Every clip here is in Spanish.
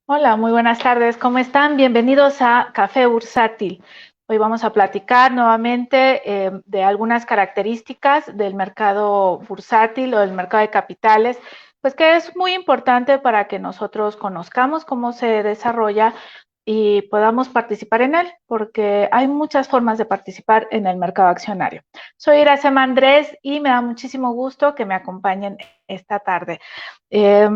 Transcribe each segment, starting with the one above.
Hola, muy buenas tardes. ¿Cómo están? Bienvenidos a Café Bursátil. Hoy vamos a platicar nuevamente de algunas características del mercado bursátil o del mercado de capitales, pues que es muy importante para que nosotros conozcamos cómo se desarrolla y podamos participar en él, porque hay muchas formas de participar en el mercado accionario. Soy Iracema Andrés y me da muchísimo gusto que me acompañen esta tarde. Eh,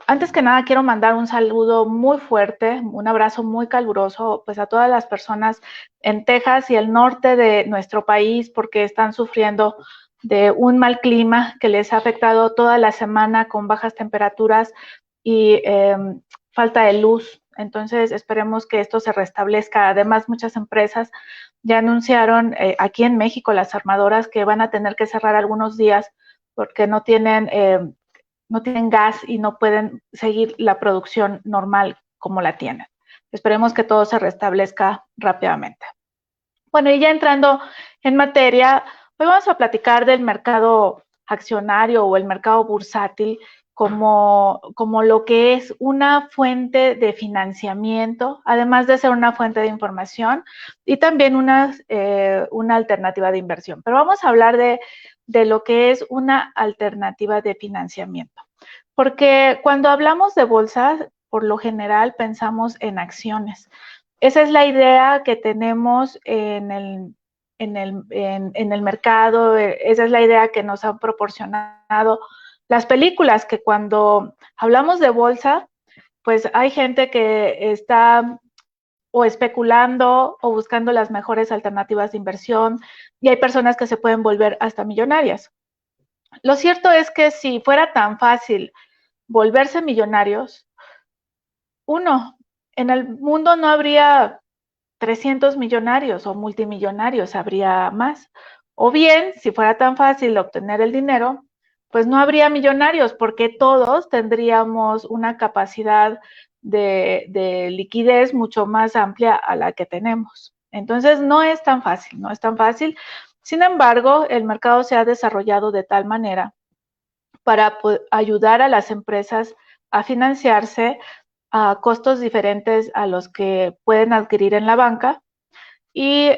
Antes que nada, quiero mandar un saludo muy fuerte, un abrazo muy caluroso, pues a todas las personas en Texas y el norte de nuestro país, porque están sufriendo de un mal clima que les ha afectado toda la semana con bajas temperaturas y falta de luz. Entonces, esperemos que esto se restablezca. Además, muchas empresas ya anunciaron aquí en México, las armadoras, que van a tener que cerrar algunos días porque no tienen gas y no pueden seguir la producción normal como la tienen. Esperemos que todo se restablezca rápidamente. Bueno, y ya entrando en materia, hoy vamos a platicar del mercado accionario o el mercado bursátil como lo que es una fuente de financiamiento, además de ser una fuente de información y también una alternativa de inversión. Pero vamos a hablar de lo que es una alternativa de financiamiento. Porque cuando hablamos de bolsa, por lo general pensamos en acciones. Esa es la idea que tenemos en el mercado, esa es la idea que nos han proporcionado las películas, que cuando hablamos de bolsa, pues hay gente que está o especulando o buscando las mejores alternativas de inversión y hay personas que se pueden volver hasta millonarias. Lo cierto es que si fuera tan fácil volverse millonarios, uno, en el mundo no habría 300 millonarios o multimillonarios, habría más. O bien, si fuera tan fácil obtener el dinero, pues no habría millonarios porque todos tendríamos una capacidad de liquidez mucho más amplia a la que tenemos. Entonces, no es tan fácil, no es tan fácil. Sin embargo, el mercado se ha desarrollado de tal manera para ayudar a las empresas a financiarse a costos diferentes a los que pueden adquirir en la banca y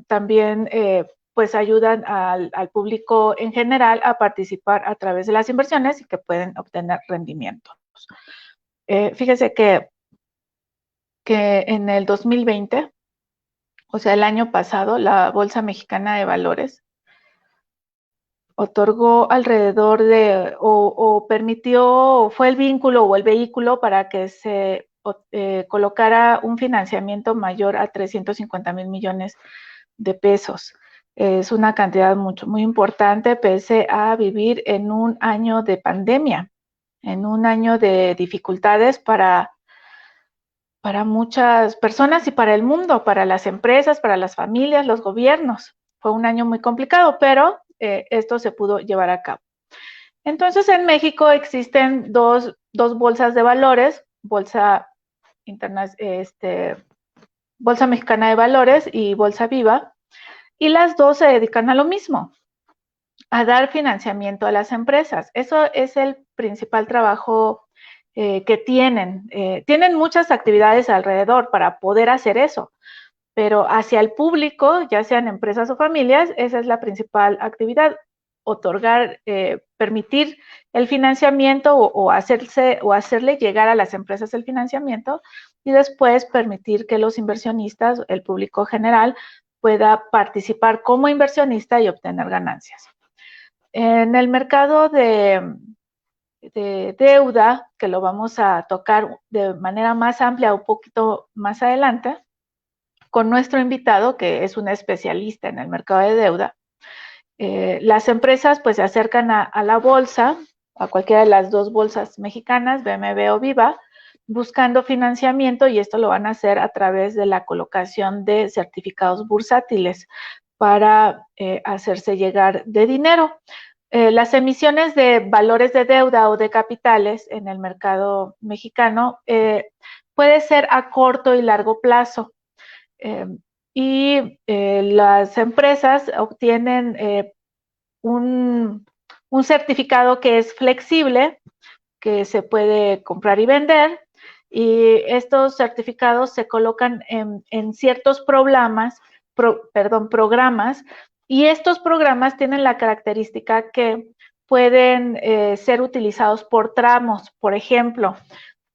también pues ayudan al público en general a participar a través de las inversiones y que pueden obtener rendimientos. Fíjese que en el 2020, o sea, el año pasado, la Bolsa Mexicana de Valores otorgó alrededor de, o permitió, o fue el vínculo o el vehículo para que se colocara un financiamiento mayor a 350,000 millones de pesos. Es una cantidad muy importante pese a vivir en un año de pandemia, en un año de dificultades para muchas personas y para el mundo, para las empresas, para las familias, los gobiernos. Fue un año muy complicado, pero esto se pudo llevar a cabo. Entonces, en México existen dos bolsas de valores, Bolsa Mexicana de Valores y Bolsa Viva, y las dos se dedican a lo mismo, a dar financiamiento a las empresas. Eso es el principal trabajo que tienen. Tienen muchas actividades alrededor para poder hacer eso, pero hacia el público, ya sean empresas o familias, esa es la principal actividad, otorgar, permitir el financiamiento o hacerle llegar a las empresas el financiamiento y después permitir que los inversionistas, el público general, pueda participar como inversionista y obtener ganancias. En el mercado de deuda, que lo vamos a tocar de manera más amplia un poquito más adelante, con nuestro invitado, que es un especialista en el mercado de deuda, las empresas pues se acercan a la bolsa, a cualquiera de las dos bolsas mexicanas, BMV o Viva, buscando financiamiento y esto lo van a hacer a través de la colocación de certificados bursátiles para hacerse llegar de dinero. Las emisiones de valores de deuda o de capitales en el mercado mexicano puede ser a corto y largo plazo. Eh, las empresas obtienen un certificado que es flexible, que se puede comprar y vender, y estos certificados se colocan en ciertos programas, y estos programas tienen la característica que pueden ser utilizados por tramos. Por ejemplo,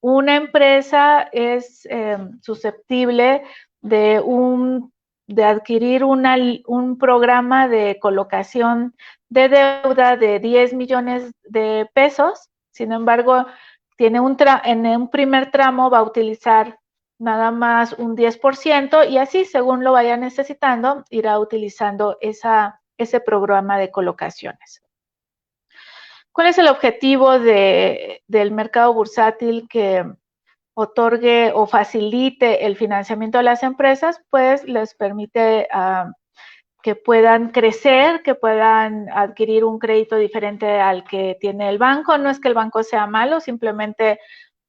una empresa es susceptible de adquirir un programa de colocación de deuda de 10 millones de pesos. Sin embargo, en un primer tramo va a utilizar nada más un 10% y así, según lo vaya necesitando, irá utilizando ese programa de colocaciones. ¿Cuál es el objetivo del mercado bursátil que otorgue o facilite el financiamiento a las empresas? Pues les permite que puedan crecer, que puedan adquirir un crédito diferente al que tiene el banco. No es que el banco sea malo, simplemente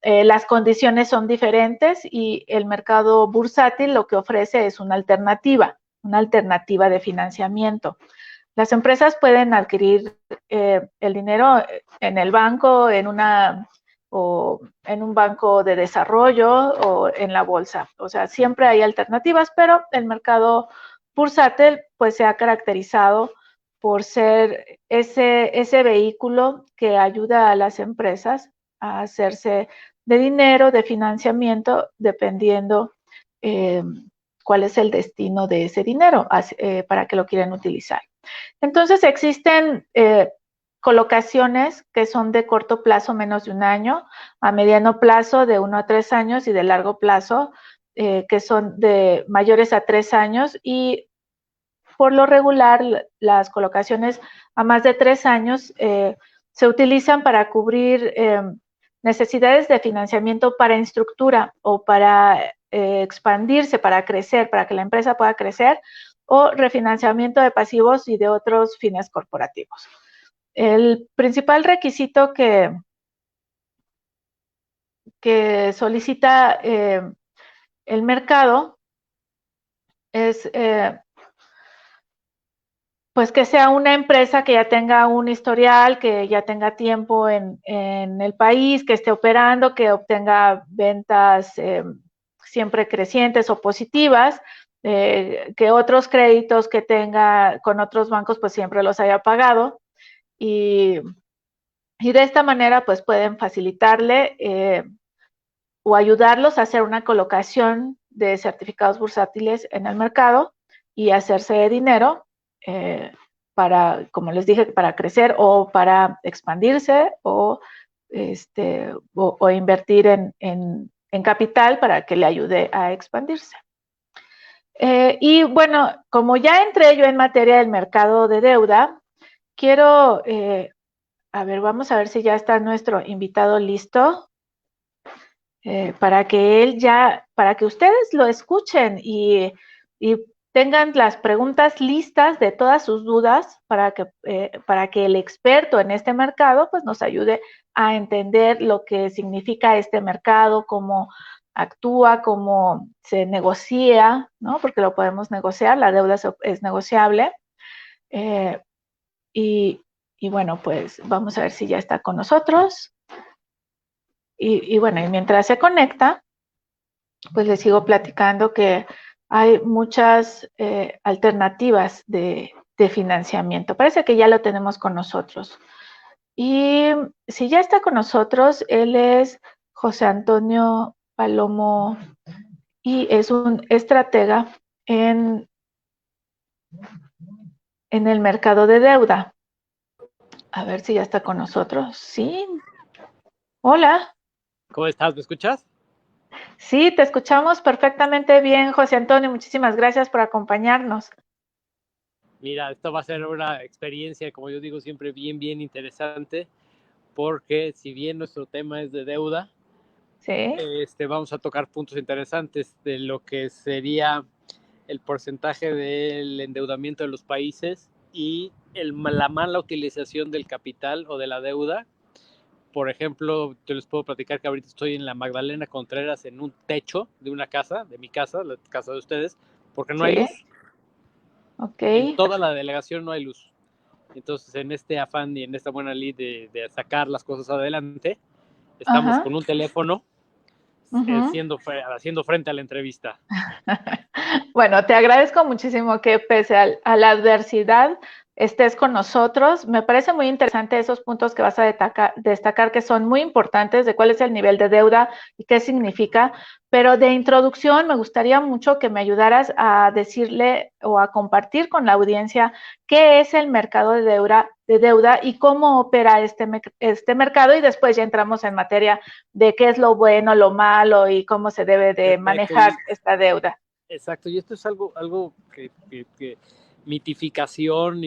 las condiciones son diferentes y el mercado bursátil lo que ofrece es una alternativa de financiamiento. Las empresas pueden adquirir el dinero en el banco, o en un banco de desarrollo o en la bolsa. O sea, siempre hay alternativas, pero el mercado bursátil pues se ha caracterizado por ser ese vehículo que ayuda a las empresas a hacerse de dinero, de financiamiento, dependiendo cuál es el destino de ese dinero para que lo quieran utilizar. Entonces existen colocaciones que son de corto plazo, menos de un año, a mediano plazo de 1 a 3 años y de largo plazo que son de mayores a 3 años, y por lo regular las colocaciones a más de 3 años se utilizan para cubrir necesidades de financiamiento para estructura o para expandirse, para crecer, para que la empresa pueda crecer, o refinanciamiento de pasivos y de otros fines corporativos. El principal requisito que solicita el mercado es pues que sea una empresa que ya tenga un historial, que ya tenga tiempo en el país, que esté operando, que obtenga ventas siempre crecientes o positivas, que otros créditos que tenga con otros bancos pues siempre los haya pagado, y de esta manera pues pueden facilitarle o ayudarlos a hacer una colocación de certificados bursátiles en el mercado y hacerse de dinero para, como les dije, para crecer o para expandirse o invertir en capital para que le ayude a expandirse. Y bueno, como ya entré yo en materia del mercado de deuda, quiero, a ver, vamos a ver si ya está nuestro invitado listo. Para que ustedes lo escuchen y tengan las preguntas listas de todas sus dudas para que el experto en este mercado pues nos ayude a entender lo que significa este mercado, cómo actúa, cómo se negocia, ¿no? Porque lo podemos negociar, la deuda es negociable. Y bueno, pues vamos a ver si ya está con nosotros. Y bueno, y mientras se conecta, pues les sigo platicando que hay muchas alternativas de financiamiento. Parece que ya lo tenemos con nosotros. Y si ya está con nosotros, él es José Antonio Palomo y es un estratega en el mercado de deuda. A ver si ya está con nosotros. Sí. Hola. ¿Cómo estás? ¿Me escuchas? Sí, te escuchamos perfectamente bien, José Antonio. Muchísimas gracias por acompañarnos. Mira, esto va a ser una experiencia, como yo digo, siempre bien interesante, porque si bien nuestro tema es de deuda, Sí. Vamos a tocar puntos interesantes de lo que sería el porcentaje del endeudamiento de los países y la mala utilización del capital o de la deuda. Por ejemplo, yo les puedo platicar que ahorita estoy en la Magdalena Contreras en un techo de una casa, de mi casa, la casa de ustedes, porque no hay Sí. luz. Ok. En toda la delegación no hay luz. Entonces, en este afán y en esta buena lid de sacar las cosas adelante, estamos Ajá. con un teléfono Ujú. haciendo frente a la entrevista. Bueno, te agradezco muchísimo que pese a la adversidad estés con nosotros. Me parece muy interesante esos puntos que vas a destacar que son muy importantes de cuál es el nivel de deuda y qué significa. Pero de introducción me gustaría mucho que me ayudaras a decirle o a compartir con la audiencia qué es el mercado de deuda y cómo opera este mercado, y después ya entramos en materia de qué es lo bueno, lo malo y cómo se debe de Perfecto. manejar esta deuda. Exacto, y esto es algo que mitificación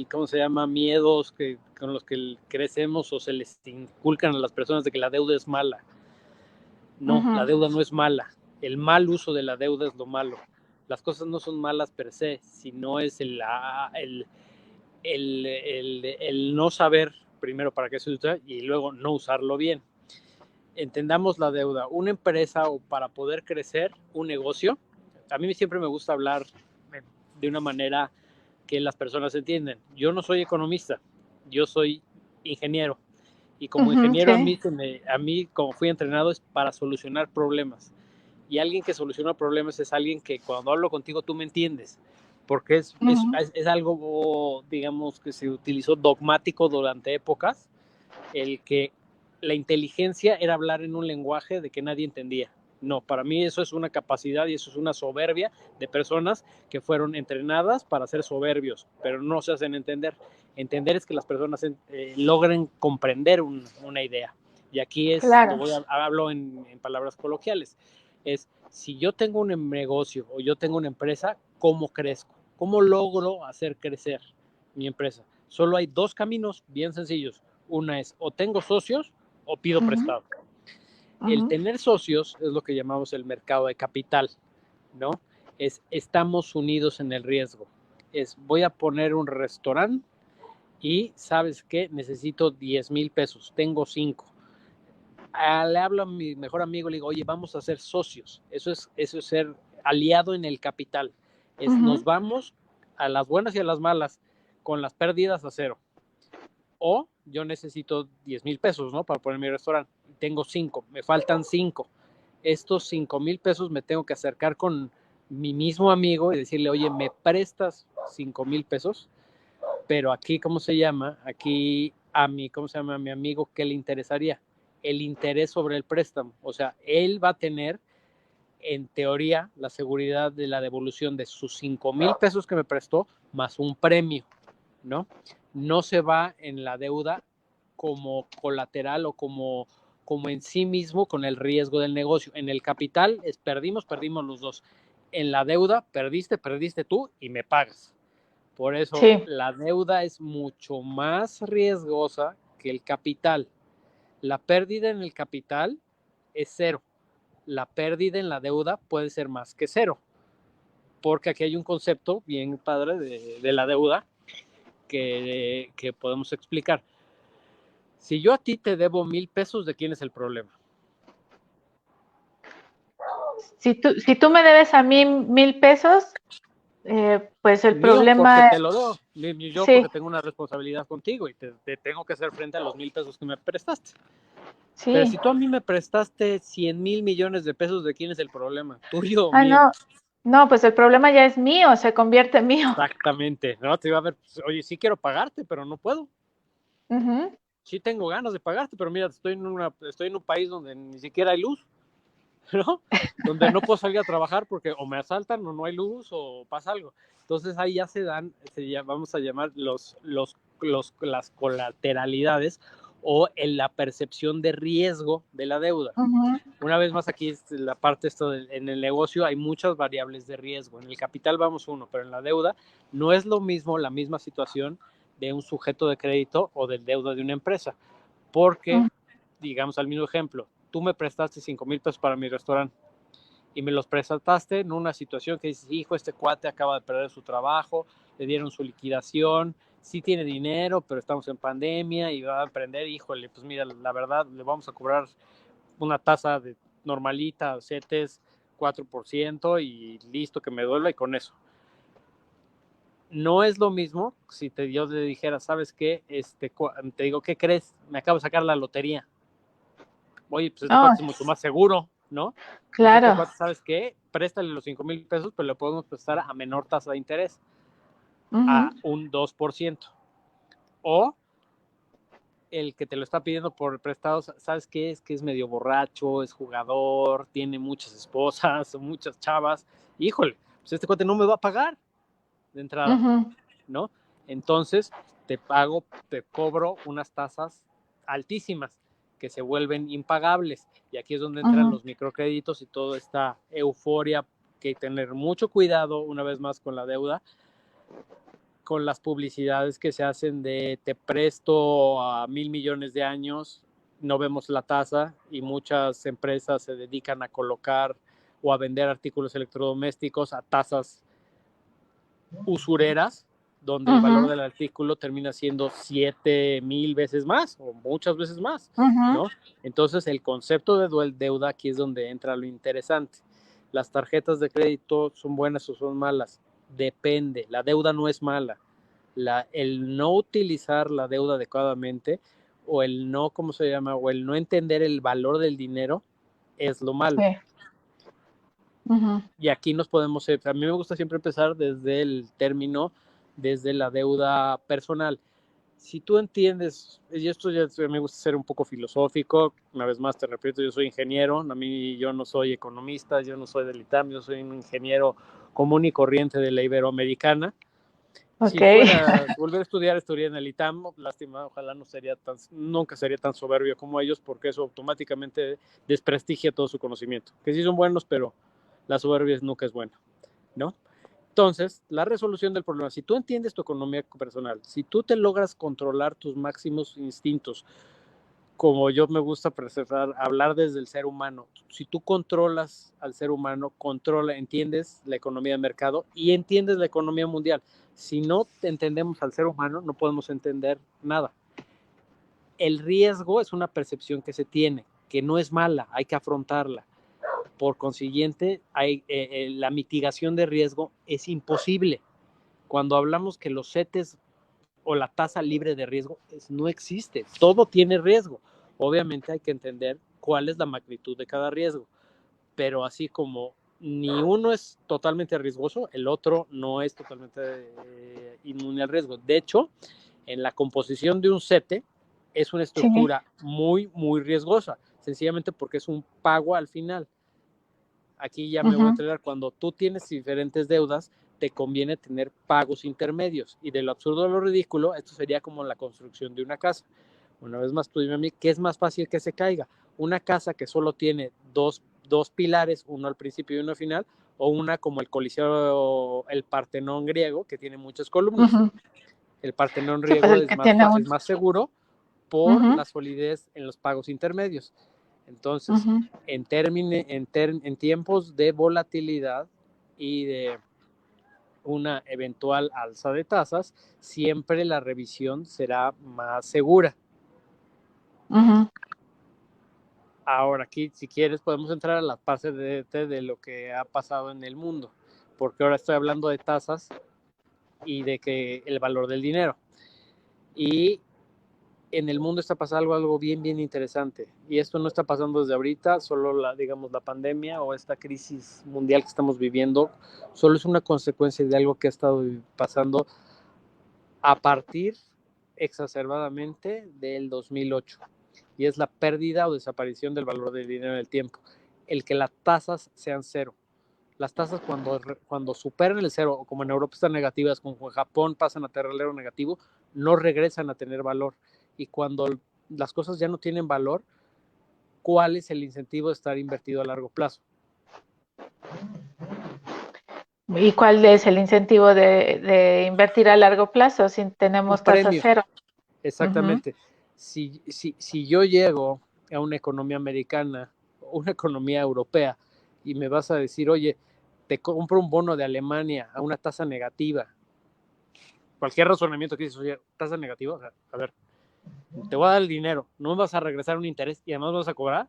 ¿cómo se llama? Miedos con los que crecemos o se les inculcan a las personas de que la deuda es mala. No, la Ujú. deuda no es mala. El mal uso de la deuda es lo malo. Las cosas no son malas per se, sino es el no saber primero para qué se usa y luego no usarlo bien. Entendamos la deuda. Una empresa, o para poder crecer, un negocio, a mí siempre me gusta hablar de una manera que las personas entienden. Yo no soy economista, yo soy ingeniero. Y como Ujú, ingeniero sí. a mí, como fui entrenado, es para solucionar problemas. Y alguien que soluciona problemas es alguien que cuando hablo contigo tú me entiendes. Porque Ujú. es algo, digamos, que se utilizó dogmático durante épocas, el que la inteligencia era hablar en un lenguaje de que nadie entendía. No, para mí eso es una capacidad y eso es una soberbia de personas que fueron entrenadas para ser soberbios, pero no se hacen entender. Entender es que las personas logren comprender una idea. Y aquí Claro. hablo en palabras coloquiales. Es, si yo tengo un negocio o yo tengo una empresa, ¿cómo crezco? ¿Cómo logro hacer crecer mi empresa? Solo hay dos caminos bien sencillos. Una es o tengo socios o pido Ujú, prestado. El ujú, tener socios es lo que llamamos el mercado de capital, ¿no? Estamos unidos en el riesgo. Voy a poner un restaurante y ¿sabes qué? Necesito 10,000 pesos, tengo 5. Le hablo a mi mejor amigo, le digo, oye, vamos a ser socios. Eso es ser aliado en el capital. Nos ujú, vamos a las buenas y a las malas, con las pérdidas a cero. O yo necesito 10,000 pesos, ¿no? Para poner mi restaurante. Tengo 5, me faltan 5. Estos 5,000 pesos me tengo que acercar con mi mismo amigo y decirle, oye, ¿me prestas 5,000 pesos? Pero aquí, ¿cómo se llama? Aquí ¿cómo se llama? A mi amigo, ¿qué le interesaría? El interés sobre el préstamo. O sea, él va a tener, en teoría, la seguridad de la devolución de sus 5,000 pesos que me prestó, más un premio, ¿no? No se va en la deuda como colateral o como en sí mismo con el riesgo del negocio. En el capital perdimos los dos. En la deuda, perdiste tú y me pagas. Por eso sí. la deuda es mucho más riesgosa que el capital. La pérdida en el capital es cero. La pérdida en la deuda puede ser más que cero. Porque aquí hay un concepto bien padre de la deuda que podemos explicar. Si yo a ti te debo 1,000 pesos, ¿de quién es el problema? Si tú me debes a mí 1,000 pesos, pues el Mío, porque problema, te lo debo. Yo sí, porque tengo una responsabilidad contigo y te tengo que hacer frente a los 1,000 pesos que me prestaste. Pero si sí. tú a mí me prestaste 100,000 millones de pesos, ¿de quién es el problema? ¿Tuyo o Ah, mío? no, no, pues el problema ya es mío, se convierte en mío. Exactamente, ¿no? Te iba a ver, pues, oye, sí quiero pagarte, pero no puedo. Ujú. Sí tengo ganas de pagarte, pero mira, estoy en un país donde ni siquiera hay luz, ¿no? Donde no puedo salir a trabajar porque o me asaltan o no hay luz o pasa algo. Entonces ahí ya vamos a llamar las colateralidades o en la percepción de riesgo de la deuda. Ujú. Una vez más, aquí es la parte en el negocio hay muchas variables de riesgo. En el capital vamos uno, pero en la deuda no es lo mismo la misma situación de un sujeto de crédito o del deuda de una empresa. Porque, Ujú. digamos, al mismo ejemplo, tú me prestaste 5,000 pesos para mi restaurante y me los prestaste en una situación que dices, hijo, este cuate acaba de perder su trabajo, le dieron su liquidación, sí tiene dinero, pero estamos en pandemia y va a emprender, híjole, pues mira, la verdad, le vamos a cobrar una tasa de normalita, CETES 4% y listo, que me duela y con eso. No es lo mismo si yo te dijera, ¿sabes qué? Te digo, ¿qué crees? Me acabo de sacar la lotería. Oye, pues este Oh, cuate es mucho más seguro, ¿no? Pues este claro. cuate, ¿sabes qué? Préstale los 5,000 pesos, pero le podemos prestar a menor tasa de interés, a Ujú, un 2%. O el que te lo está pidiendo por prestado, ¿sabes qué? Es que es medio borracho, es jugador, tiene muchas esposas, muchas chavas. Híjole, pues este cuate no me va a pagar de entrada, ujú, ¿no? Entonces, te cobro unas tasas altísimas que se vuelven impagables. Y aquí es donde entran ujú. los microcréditos y toda esta euforia, que hay que tener mucho cuidado, una vez más, con la deuda, con las publicidades que se hacen de te presto a 1,000 millones de años, no vemos la tasa, y muchas empresas se dedican a colocar o a vender artículos electrodomésticos a tasas usureras, donde el valor Ujú, del artículo termina siendo 7,000 veces más o muchas veces más, ujú. ¿no? Entonces, el concepto de deuda aquí es donde entra lo interesante. Las tarjetas de crédito son buenas o son malas, depende. La deuda no es mala. El no utilizar la deuda adecuadamente, o el no, ¿cómo se llama? O el no entender el valor del dinero es lo malo. Sí. Ujú, Y aquí nos podemos, a mí me gusta siempre empezar desde el término, desde la deuda personal. Si tú entiendes, y esto ya me gusta ser un poco filosófico, una vez más te repito, yo soy ingeniero, yo no soy economista, yo no soy del ITAM, yo soy un ingeniero común y corriente de la Iberoamericana. ok. Si fuera volver a estudiar, estudiaría en el ITAM, lástima, ojalá nunca sería tan soberbio como ellos, porque eso automáticamente desprestigia todo su conocimiento, que sí son buenos, pero la soberbia nunca es buena, ¿no? Entonces, la resolución del problema, si tú entiendes tu economía personal, si tú te logras controlar tus máximos instintos, como yo me gusta presentar, hablar desde el ser humano, si tú controlas al ser humano, entiendes la economía de mercado y entiendes la economía mundial. Si no entendemos al ser humano, no podemos entender nada. El riesgo es una percepción que se tiene, que no es mala, hay que afrontarla. Por consiguiente, la mitigación de riesgo es imposible. Cuando hablamos que los CETES o la tasa libre de riesgo, no existe. Todo tiene riesgo. Obviamente hay que entender cuál es la magnitud de cada riesgo, pero así como ni uno es totalmente riesgoso, el otro no es totalmente inmune al riesgo. De hecho, en la composición de un CETE es una Sí. estructura muy, muy riesgosa, sencillamente porque es un pago al final. Aquí ya me voy a Ujú, entregar, cuando tú tienes diferentes deudas, te conviene tener pagos intermedios. Y de lo absurdo a lo ridículo, esto sería como la construcción de una casa. Una vez más, tú dime a mí, ¿qué es más fácil que se caiga? ¿Una casa que solo tiene dos pilares, uno al principio y uno al final, o una como el Coliseo, el Partenón griego, que tiene muchas columnas? ujú. El Partenón Sí, pues griego el que tiene es un. más seguro por Ujú, la solidez en los pagos intermedios. Entonces, ujú. en tiempos de volatilidad y de una eventual alza de tasas, siempre la revisión será más segura. Ujú. Ahora aquí, si quieres, podemos entrar a la parte de lo que ha pasado en el mundo, porque ahora estoy hablando de tasas y de que el valor del dinero. Y en el mundo está pasando algo bien, bien interesante. Y esto no está pasando desde ahorita, solo digamos, la pandemia o esta crisis mundial que estamos viviendo, solo es una consecuencia de algo que ha estado pasando a partir exacerbadamente del 2008. Y es la pérdida o desaparición del valor del dinero en el tiempo. El que las tasas sean cero. Las tasas cuando superan el cero, o como en Europa están negativas, como en Japón pasan a terreno negativo, no regresan a tener valor. Y cuando las cosas ya no tienen valor, ¿cuál es el incentivo de estar invertido a largo plazo? ¿Y cuál es el incentivo de invertir a largo plazo si Un tenemos tasa premio, cero? Ujú, exactamente. Si yo llego a una economía americana, una economía europea, y me vas a decir, oye, te compro un bono de Alemania a una tasa negativa, cualquier razonamiento que dices, oye, tasa negativa, o sea, a ver, te voy a dar el dinero, no me vas a regresar un interés y además vas a cobrar.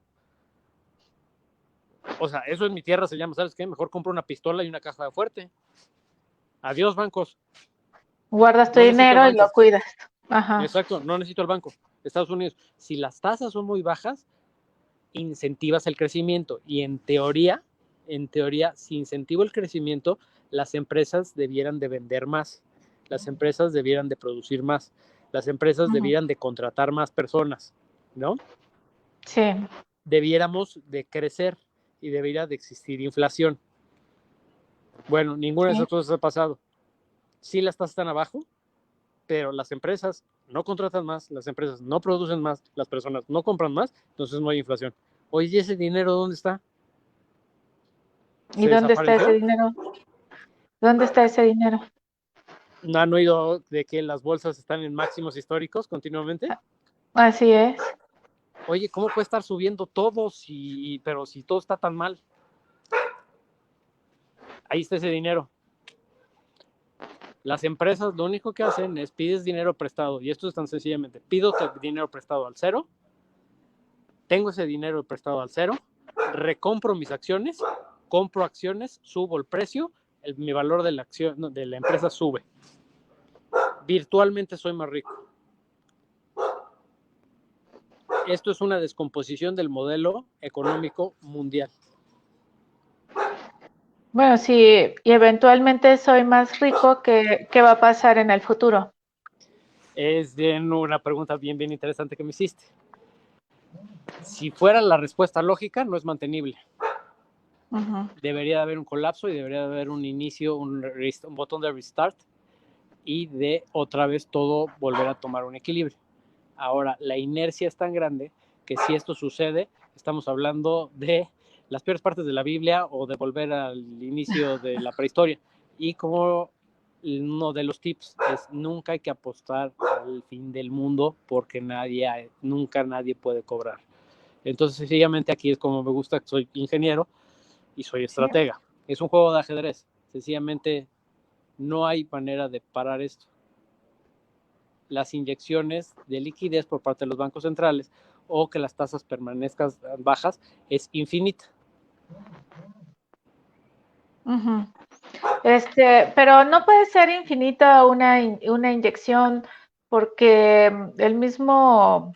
O sea, eso en mi tierra se llama, ¿sabes qué? Mejor compro una pistola y una caja fuerte. Adiós, bancos. guardas tu No necesito el dinero y lo banco. cuidas. Ajá. Exacto, no necesito el banco. Estados Unidos, si las tasas son muy bajas, incentivas el crecimiento y en teoría, si incentivo el crecimiento, las empresas debieran de vender más, las empresas debieran de producir más, las empresas debieran de contratar más personas, ¿no? Sí. Debiéramos de crecer y debería de existir inflación. Bueno, ninguna de esas cosas ha pasado. Sí, las tasas están abajo, pero las empresas no contratan más, las empresas no producen más, las personas no compran más, entonces no hay inflación. Oye, ¿y ese dinero dónde está? ¿Y ¿Se dónde está ese desapareció? dinero? ¿Dónde está ese dinero? ¿No han oído de que las bolsas están en máximos históricos continuamente? Así es. Oye, ¿cómo puede estar subiendo todo pero si todo está tan mal? Ahí está ese dinero. Las empresas lo único que hacen es pides dinero prestado, y esto es tan sencillamente, pido dinero prestado al cero, tengo ese dinero prestado al cero, recompro mis acciones, compro acciones, subo el precio, mi valor de la acción de la empresa sube. Virtualmente soy más rico. Esto es una descomposición del modelo económico mundial. Bueno, sí, y eventualmente soy más rico, ¿qué va a pasar en el futuro? Es bien una pregunta bien interesante que me hiciste. Si fuera la respuesta lógica, no es mantenible. Debería de haber un colapso y debería de haber un inicio, un botón de restart y de otra vez todo volver a tomar un equilibrio. Ahora, la inercia es tan grande que si esto sucede, estamos hablando de las peores partes de la Biblia o de volver al inicio de la prehistoria. Y como uno de los tips es nunca hay que apostar al fin del mundo porque nunca nadie puede cobrar. Entonces, sencillamente aquí es como me gusta, soy ingeniero y soy estratega. Sí. Es un juego de ajedrez. Sencillamente no hay manera de parar esto. Las inyecciones de liquidez por parte de los bancos centrales o que las tasas permanezcan bajas es infinita. Pero no puede ser infinita una inyección porque el mismo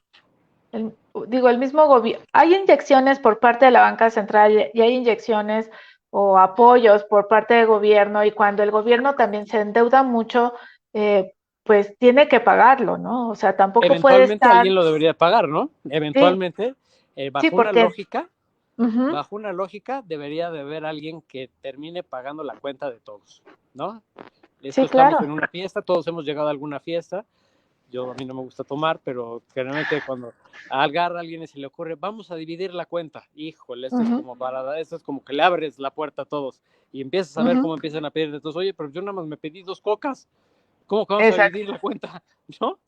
gobierno, hay inyecciones por parte de la banca central y hay inyecciones o apoyos por parte del gobierno, y cuando el gobierno también se endeuda mucho, pues tiene que pagarlo, ¿no? O sea, tampoco puede Eventualmente estar... alguien lo debería pagar, ¿no? Eventualmente, sí, bajo porque... bajo una lógica, debería de haber alguien que termine pagando la cuenta de todos, ¿no? Esto sí, estamos claro. en una fiesta, todos hemos llegado a alguna fiesta. A mí no me gusta tomar, pero generalmente cuando agarra a alguien y se le ocurre, vamos a dividir la cuenta. Híjole, esto es como que le abres la puerta a todos y empiezas a ver cómo empiezan a pedir de todos. Oye, pero yo nada más me pedí 2 cocas. ¿Cómo que vamos a dividir la cuenta? ¿No?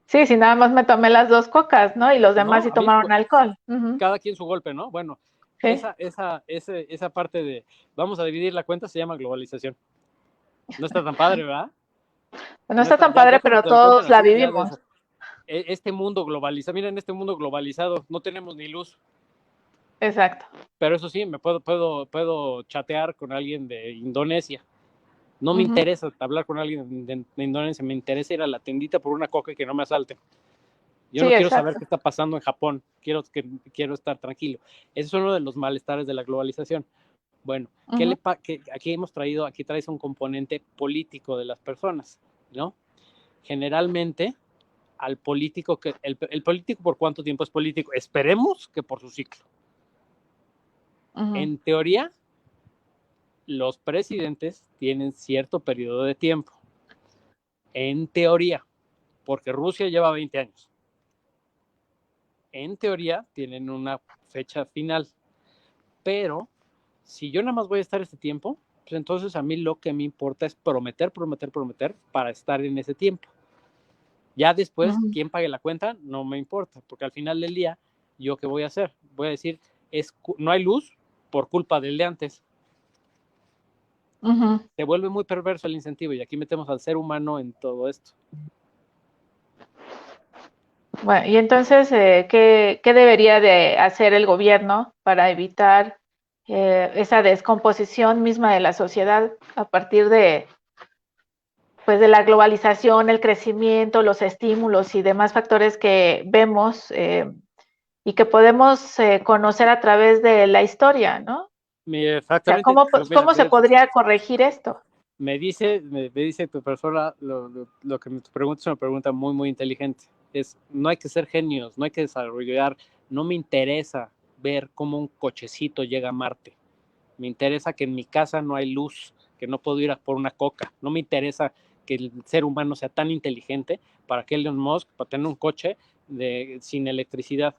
Sí, si nada más me tomé las 2 cocas, ¿no? Y los demás sí tomaron alcohol. Cada quien su golpe, ¿no? Bueno, sí. esa parte de vamos a dividir la cuenta se llama globalización. No está tan padre, ¿verdad? No está tan padre, pero todos la vivimos. Este mundo globalizado, miren, este mundo globalizado, no tenemos ni luz. Exacto. Pero eso sí, me puedo chatear con alguien de Indonesia. No me interesa hablar con alguien de Indonesia, me interesa ir a la tiendita por una coca y que no me asalten. Yo no quiero saber qué está pasando en Japón, quiero estar tranquilo. Ese es uno de los malestares de la globalización. Bueno, aquí traes un componente político de las personas, ¿no? Generalmente, al político, el político, ¿por cuánto tiempo es político? Esperemos que por su ciclo. En teoría, los presidentes tienen cierto periodo de tiempo. En teoría, porque Rusia lleva 20 años. En teoría, tienen una fecha final. Pero, si yo nada más voy a estar este tiempo, pues entonces a mí lo que me importa es prometer para estar en ese tiempo. Ya después, quién pague la cuenta, no me importa, porque al final del día, ¿yo qué voy a hacer? Voy a decir, no hay luz por culpa del de antes. Se vuelve muy perverso el incentivo y aquí metemos al ser humano en todo esto. Bueno, y entonces, ¿qué debería de hacer el gobierno para evitar esa descomposición misma de la sociedad a partir de la globalización, el crecimiento, los estímulos y demás factores que vemos y que podemos conocer a través de la historia, ¿no? O sea, Exactamente, ¿cómo se podría corregir esto? me dice tu persona, lo que me pregunta es una pregunta muy, muy inteligente. No hay que ser genios, no hay que desarrollar, no me interesa ver cómo un cochecito llega a Marte. Me interesa que en mi casa no hay luz, que no puedo ir a por una coca. No me interesa que el ser humano sea tan inteligente para que Elon Musk, para tener un coche sin electricidad,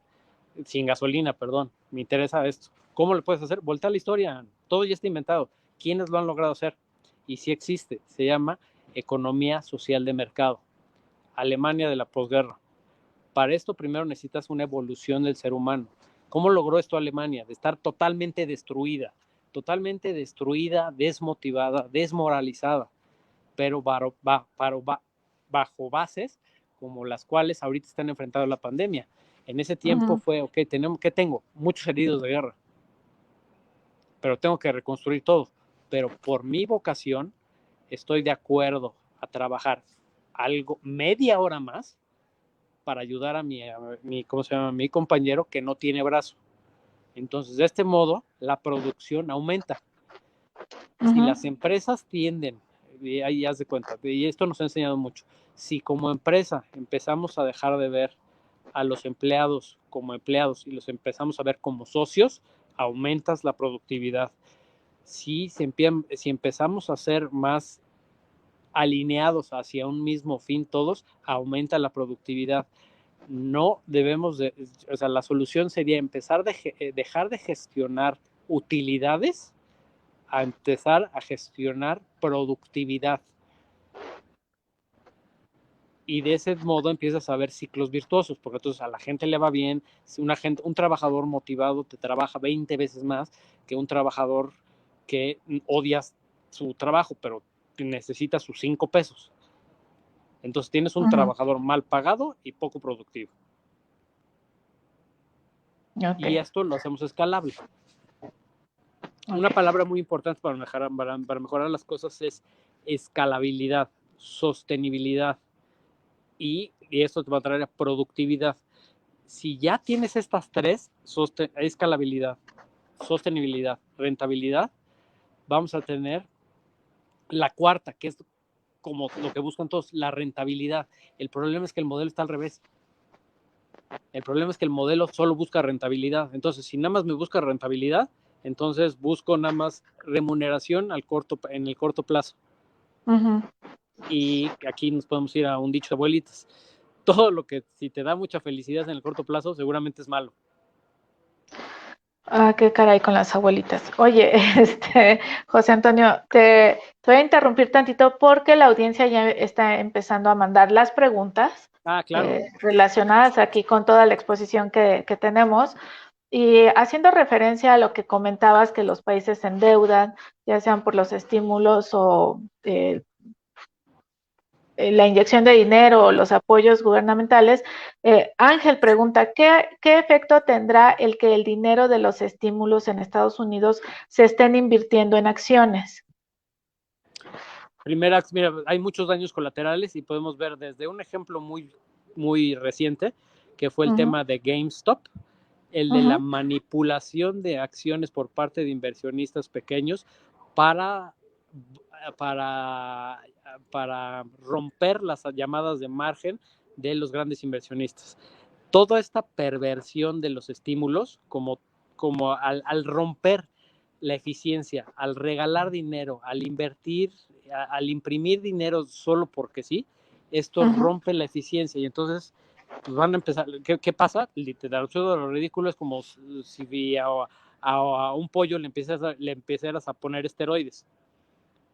sin gasolina, perdón. Me interesa esto. ¿Cómo lo puedes hacer? Voltea la historia. Todo ya está inventado. ¿Quiénes lo han logrado hacer? Y sí existe. Se llama economía social de mercado. Alemania de la posguerra. Para esto primero necesitas una evolución del ser humano. ¿Cómo logró esto Alemania? De estar totalmente destruida, desmotivada, desmoralizada, pero bajo bases como las cuales ahorita están enfrentando la pandemia. En ese tiempo fue, ok, ¿qué tengo? Muchos heridos de guerra, pero tengo que reconstruir todo. Pero por mi vocación estoy de acuerdo a trabajar algo, media hora más para ayudar a ¿cómo se llama? Mi compañero que no tiene brazo. Entonces, de este modo, la producción aumenta. Si las empresas tienden, y ahí haz de cuenta, y esto nos ha enseñado mucho, si como empresa empezamos a dejar de ver a los empleados como empleados y los empezamos a ver como socios, aumentas la productividad. Si empezamos a ser más alineados hacia un mismo fin todos, aumenta la productividad. No debemos o sea, la solución sería dejar de gestionar utilidades a empezar a gestionar productividad. Y de ese modo empiezas a ver ciclos virtuosos, porque entonces a la gente le va bien, si un trabajador motivado te trabaja 20 veces más que un trabajador que odias su trabajo, pero necesita sus 5 pesos. Entonces tienes un trabajador mal pagado y poco productivo. Y esto lo hacemos escalable. Una palabra muy importante para mejorar las cosas es escalabilidad, sostenibilidad y esto te va a traer productividad. Si ya tienes estas tres, escalabilidad, sostenibilidad, rentabilidad, vamos a tener la cuarta, que es como lo que buscan todos, la rentabilidad. El problema es que el modelo está al revés. El problema es que el modelo solo busca rentabilidad. Entonces, si nada más me busca rentabilidad, entonces busco nada más remuneración en el corto plazo. Y aquí nos podemos ir a un dicho de abuelitas. Todo lo que si te da mucha felicidad en el corto plazo, seguramente es malo. Ah, qué caray con las abuelitas. Oye, José Antonio, te voy a interrumpir tantito porque la audiencia ya está empezando a mandar las preguntas Claro. Relacionadas aquí con toda la exposición que tenemos. Y haciendo referencia a lo que comentabas, que los países se endeudan, ya sean por los estímulos o la inyección de dinero o los apoyos gubernamentales, Ángel pregunta, ¿qué efecto tendrá el que el dinero de los estímulos en Estados Unidos se estén invirtiendo en acciones? Mira, hay muchos daños colaterales y podemos ver desde un ejemplo muy, muy reciente, que fue el tema de GameStop, el de la manipulación de acciones por parte de inversionistas pequeños para romper las llamadas de margen de los grandes inversionistas. Toda esta perversión de los estímulos, como al romper la eficiencia, al regalar dinero, al invertir, al imprimir dinero solo porque sí, esto rompe la eficiencia y entonces pues van a empezar. ¿Qué pasa? Literal, lo ridículo es como si a un pollo le empezaras a poner esteroides.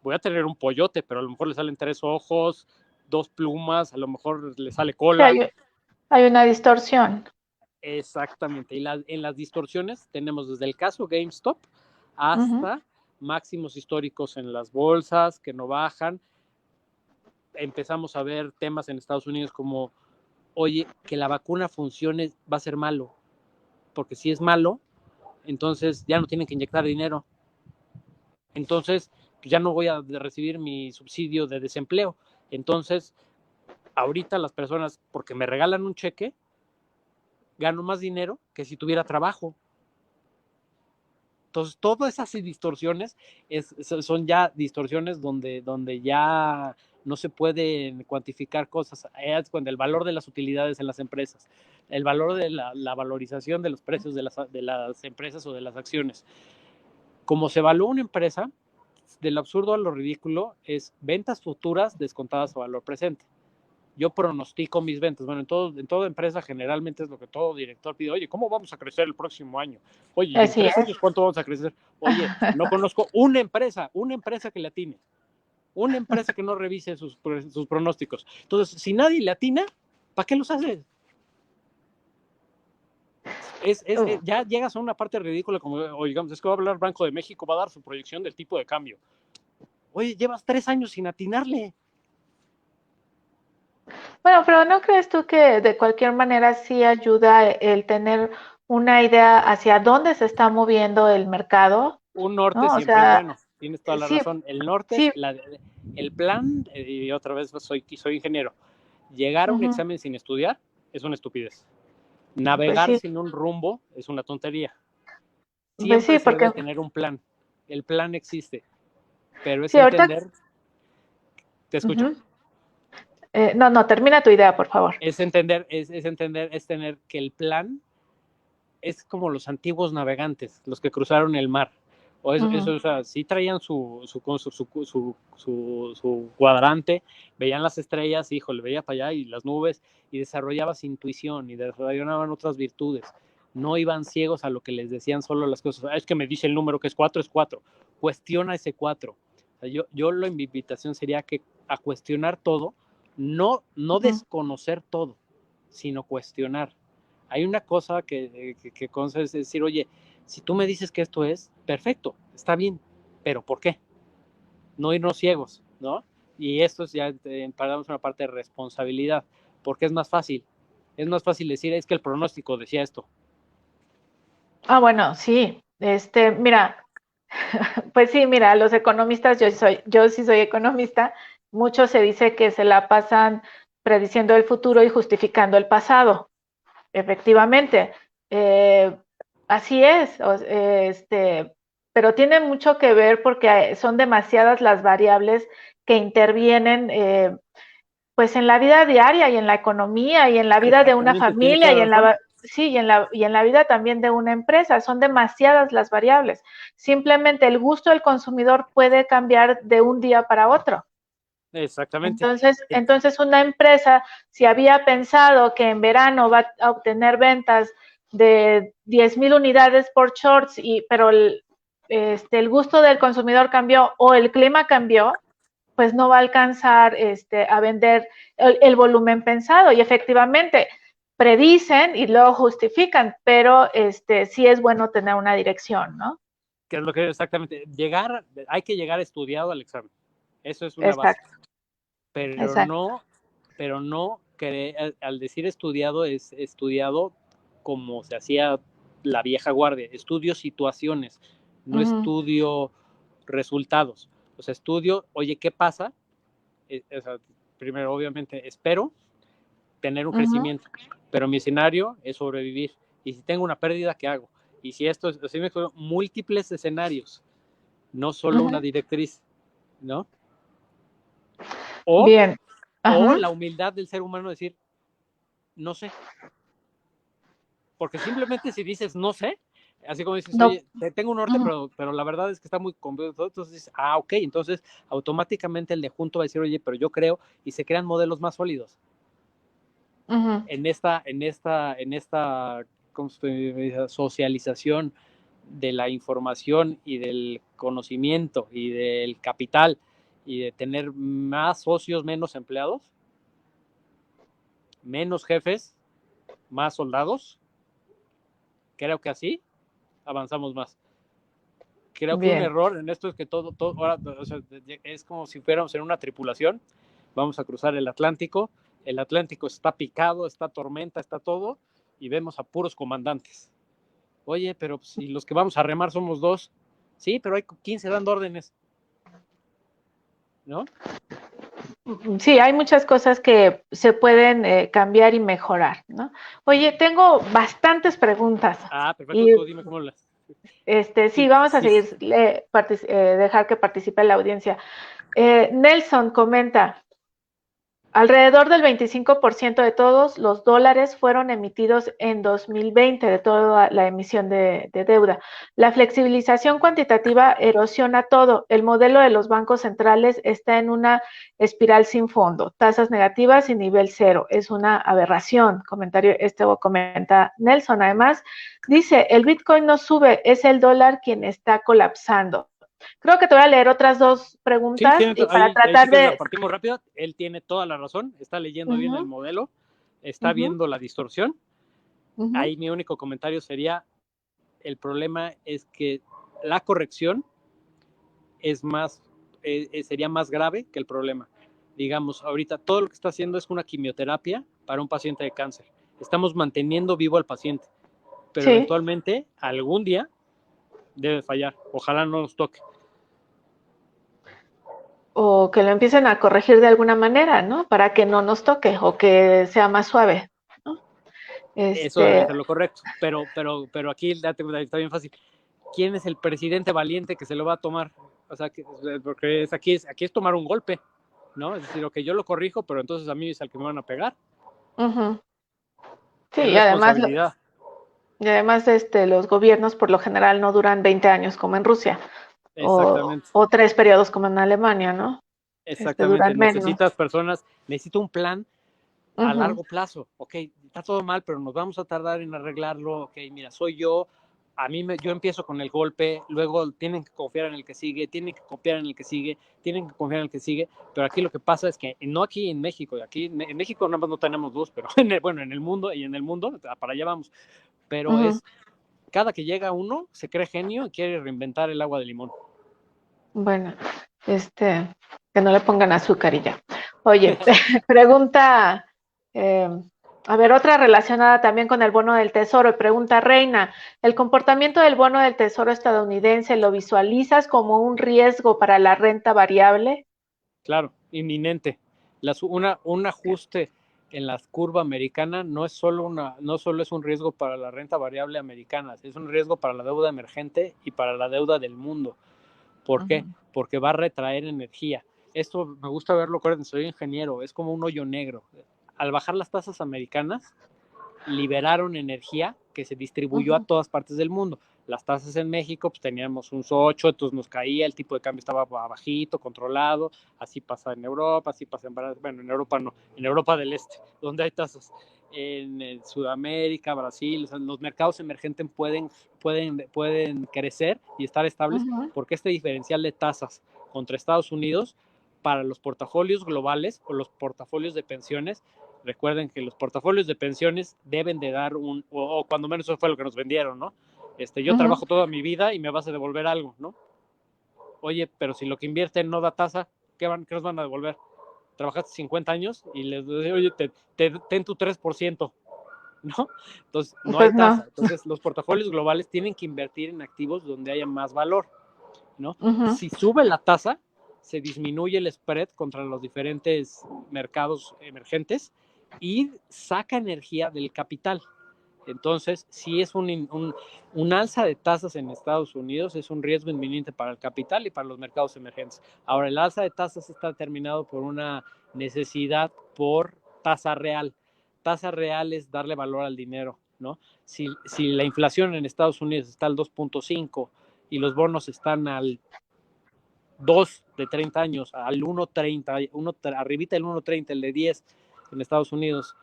Voy a tener un pollote, pero a lo mejor le salen 3 ojos, 2 plumas, a lo mejor le sale cola. Sí, hay una distorsión. Exactamente. Y en las distorsiones tenemos desde el caso GameStop hasta máximos históricos en las bolsas que no bajan. Empezamos a ver temas en Estados Unidos como, oye, que la vacuna funcione va a ser malo, porque si es malo, entonces ya no tienen que inyectar dinero. Entonces, ya no voy a recibir mi subsidio de desempleo. Entonces, ahorita las personas, porque me regalan un cheque, gano más dinero que si tuviera trabajo. Entonces, todas esas distorsiones son ya distorsiones donde ya no se pueden cuantificar cosas. Es cuando el valor de las utilidades en las empresas, el valor de la valorización de los precios de las empresas o de las acciones. Como se evalúa una empresa, de lo absurdo a lo ridículo, es ventas futuras descontadas a valor presente. Yo pronostico mis ventas. Bueno, en toda empresa generalmente es lo que todo director pide. Oye, ¿cómo vamos a crecer el próximo año? Oye, ¿y en Así 3 años cuánto vamos a crecer? Oye, no conozco una empresa que le atine, una empresa que no revise sus pronósticos. Entonces, si nadie le atina, ¿para qué los haces? Ya llegas a una parte ridícula como, oigamos, es que va a hablar Banco de México, va a dar su proyección del tipo de cambio. Oye, llevas 3 años sin atinarle. Bueno, pero ¿no crees tú que de cualquier manera sí ayuda el tener una idea hacia dónde se está moviendo el mercado? Un norte ¿No? O siempre es sea, bueno, tienes toda la sí, razón. El norte, sí, el plan, y otra vez soy ingeniero, llegar a un ujú, examen sin estudiar es una estupidez. pues Navegar sí, sin un rumbo es una tontería. pues Siempre sí, se porque debe tener un plan. El plan existe, pero es sí, ahorita, entender, te escucho, ujú. No, no, termina tu idea, por favor. es tener que el plan es como los antiguos navegantes, los que cruzaron el mar. Ujú, O sea, sí traían su cuadrante, veían las estrellas, híjole, veía para allá y las nubes, y desarrollabas intuición y desarrollaban otras virtudes. No iban ciegos a lo que les decían solo las cosas. Es que me dice el número que es 4, es 4. Cuestiona ese 4. O sea, mi invitación sería que a cuestionar todo, no ujú. desconocer todo, sino cuestionar. Hay una cosa que consta es decir, oye, si tú me dices que esto es, perfecto, está bien, pero ¿por qué? No irnos ciegos, ¿no? Y esto es ya, paramos una parte de responsabilidad, porque es más fácil decir, es que el pronóstico decía esto. Ah, bueno, sí, mira, pues sí, mira, los economistas, yo sí soy economista, mucho se dice que se la pasan prediciendo el futuro y justificando el pasado. Efectivamente, eh, así es, pero tiene mucho que ver porque son demasiadas las variables que intervienen, pues en la vida diaria y en la economía y en la vida de una Exactamente, tienes familia toda y la en razón. la sí, y en la vida también de una empresa. Son demasiadas las variables. Simplemente el gusto del consumidor puede cambiar de un día para otro. Exactamente. Entonces una empresa, si había pensado que en verano va a obtener ventas de 10,000 unidades por shorts, pero el gusto del consumidor cambió o el clima cambió, pues no va a alcanzar a vender el volumen pensado. Y efectivamente, predicen y luego justifican, pero sí es bueno tener una dirección, ¿no? Que es lo que exactamente, hay que llegar estudiado al examen. Eso es una base. Exacto, Pero exacto. no, al decir estudiado es estudiado como se hacía la vieja guardia, estudio situaciones, no Uh -huh, estudio resultados. O sea, estudio, oye, ¿qué pasa? O sea, primero, obviamente, espero tener un uh -huh, crecimiento, pero mi escenario es sobrevivir. Y si tengo una pérdida, ¿qué hago? Y si esto es, así me acuerdo, múltiples escenarios, no uh solo una -huh. directriz, ¿no? O, Bien. Uh o -huh, la humildad del ser humano decir, no sé, porque simplemente si dices no sé, así como dices, no. oye, tengo un norte, Uh -huh, pero la verdad es que está muy complejo, entonces dices, ah, ok, entonces automáticamente el de junto va a decir, oye, pero yo creo, y se crean modelos más sólidos. uh -huh. En esta socialización de la información y del conocimiento y del capital y de tener más socios, menos empleados, menos jefes, más soldados, creo que así avanzamos más. Creo que un Bien. error en esto es que ahora, o sea, es como si fuéramos en una tripulación, vamos a cruzar el Atlántico está picado, está tormenta, está todo, y vemos a puros comandantes. Oye, pero si los que vamos a remar somos 2, sí, pero hay 15 dando órdenes, ¿no? Sí, hay muchas cosas que se pueden cambiar y mejorar, ¿no? Oye, tengo bastantes preguntas Ah, perfecto, y tú dime cómo las... sí, Sí, vamos a sí, seguir, dejar que participe la audiencia. Nelson comenta, alrededor del 25% de todos los dólares fueron emitidos en 2020, de toda la emisión de deuda. La flexibilización cuantitativa erosiona todo. El modelo de los bancos centrales está en una espiral sin fondo, tasas negativas y nivel cero. Es una aberración. Comentario, comenta Nelson. Además, dice, el Bitcoin no sube, es el dólar quien está colapsando. Creo que te voy a leer otras dos sí, preguntas y para ahí sí tratar que la de... partimos rápido. Él tiene toda la razón, está leyendo bien el Uh-huh. modelo, está Uh-huh, viendo la distorsión. uh-huh. Ahí mi único comentario sería, el problema es que la corrección es más, sería más grave que el problema. Digamos, ahorita todo lo que está haciendo es una quimioterapia para un paciente de cáncer. Estamos manteniendo vivo al paciente, pero Sí, eventualmente, algún día, debe fallar. Ojalá no nos toque. o que lo empiecen a corregir de alguna manera, ¿no? Para que no nos toque o que sea más suave, ¿no? Eso debería Este, ser lo correcto, pero aquí está bien fácil. ¿Quién es el presidente valiente que se lo va a tomar? O sea, porque aquí es tomar un golpe, ¿no? Es decir, ok, yo lo corrijo, pero entonces a mí es al que me van a pegar. uh-huh. Sí, Es responsabilidad. los gobiernos por lo general no duran 20 años como en Rusia Exactamente. o 3 periodos como en Alemania, ¿no? Exactamente. Duran menos. Necesitas personas, necesito un plan a Uh-huh. largo plazo. Ok, está todo mal, pero nos vamos a tardar en arreglarlo. Ok, mira, soy yo. Yo empiezo con el golpe, luego tienen que confiar en el que sigue, tienen que confiar en el que sigue, tienen que confiar en el que sigue, pero aquí lo que pasa es que no aquí en México, aquí en México nada más no tenemos luz, pero bueno, en el mundo y en el mundo, para allá vamos, pero Uh-huh. es, cada que llega uno se cree genio y quiere reinventar el agua de limón. Bueno, que no le pongan azúcar y ya. Oye, pregunta, eh, a ver, otra relacionada también con el bono del tesoro. Pregunta Reina, ¿el comportamiento del bono del tesoro estadounidense lo visualizas como un riesgo para la renta variable? Claro, inminente. Un ajuste en la curva americana no solo es un riesgo para la renta variable americana, es un riesgo para la deuda emergente y para la deuda del mundo. ¿Por qué? Ujú, Porque va a retraer energía. Esto me gusta verlo, soy ingeniero, es como un hoyo negro. Al bajar las tasas americanas, liberaron energía que se distribuyó a ujú, todas partes del mundo. Las tasas en México, pues teníamos un 8, entonces nos caía, el tipo de cambio estaba bajito, controlado, así pasa en Europa, así pasa en Europa no, en Europa del Este, donde hay tasas. En Sudamérica, Brasil, o sea, los mercados emergentes pueden crecer y estar estables ujú. porque este diferencial de tasas contra Estados Unidos para los portafolios globales o los portafolios de pensiones. Recuerden que los portafolios de pensiones deben de dar o cuando menos eso fue lo que nos vendieron, ¿no? Yo Ujú. trabajo toda mi vida y me vas a devolver algo, ¿no? Oye, pero si lo que invierten no da tasa, ¿qué nos van a devolver? Trabajaste 50 años y les digo, oye, ten tu 3%, ¿no? Entonces, no hay Pues no. tasa. Entonces, los portafolios globales tienen que invertir en activos donde haya más valor, ¿no? Ujú, Si sube la tasa, se disminuye el spread contra los diferentes mercados emergentes y saca energía del capital. Entonces, si es un alza de tasas en Estados Unidos, es un riesgo inminente para el capital y para los mercados emergentes. Ahora, el alza de tasas está determinado por una necesidad por tasa real. Tasa real es darle valor al dinero, ¿no? Si la inflación en Estados Unidos está al 2.5 y los bonos están al 2 de 30 años, al 1.30, arribita el 1.30, el de 10 en Estados Unidos,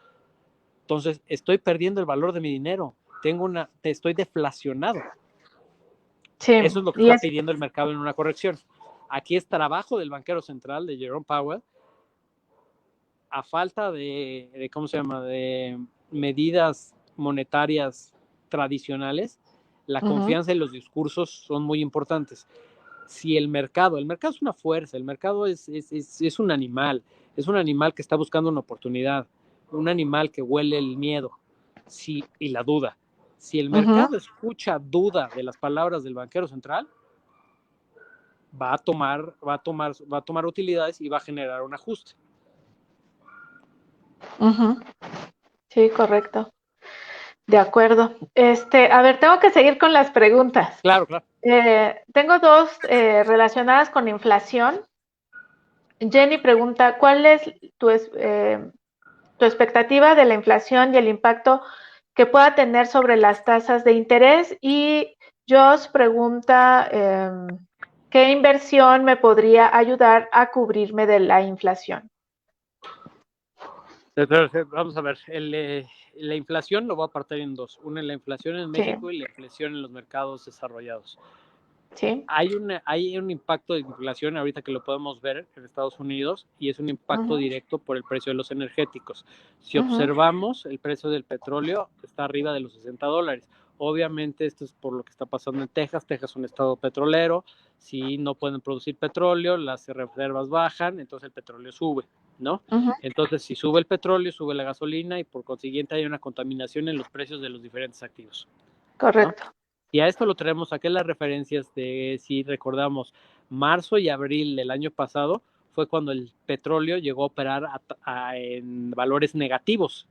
entonces estoy perdiendo el valor de mi dinero, estoy deflacionado. sí, Eso es lo que y está es, pidiendo el mercado en una corrección. Aquí es trabajo del banquero central, de Jerome Powell, a falta ¿cómo se llama?, de medidas monetarias tradicionales, la ujú, confianza en los discursos son muy importantes. Si el mercado es una fuerza, el mercado es es un animal que está buscando una oportunidad, un animal que huele el miedo y la duda. Si el ujú. mercado escucha duda de las palabras del banquero central, va a tomar utilidades y va a generar un ajuste. Ujú. Sí, correcto. De acuerdo. A ver, tengo que seguir con las preguntas. Claro, claro. Tengo dos relacionadas con inflación. Jenny pregunta, ¿cuál es tu expectativa de la inflación y el impacto que pueda tener sobre las tasas de interés? Y Josh pregunta, ¿qué inversión me podría ayudar a cubrirme de la inflación? Vamos a ver, la inflación lo voy a partir en dos. Una, la inflación en Sí, México y la inflación en los mercados desarrollados. sí. Hay un impacto de inflación ahorita que lo podemos ver en Estados Unidos y es un impacto Uh-huh, directo por el precio de los energéticos. Si uh-huh, observamos, el precio del petróleo está arriba de los $60. Obviamente esto es por lo que está pasando en Texas. Texas es un estado petrolero. Si no pueden producir petróleo, las reservas bajan, entonces el petróleo sube, ¿no? uh-huh. Entonces, si sube el petróleo, sube la gasolina y por consiguiente hay una contaminación en los precios de los diferentes activos, ¿no? Correcto. Y a esto lo traemos aquí las referencias de, si recordamos, marzo y abril del año pasado fue cuando el petróleo llegó a operar en valores negativos,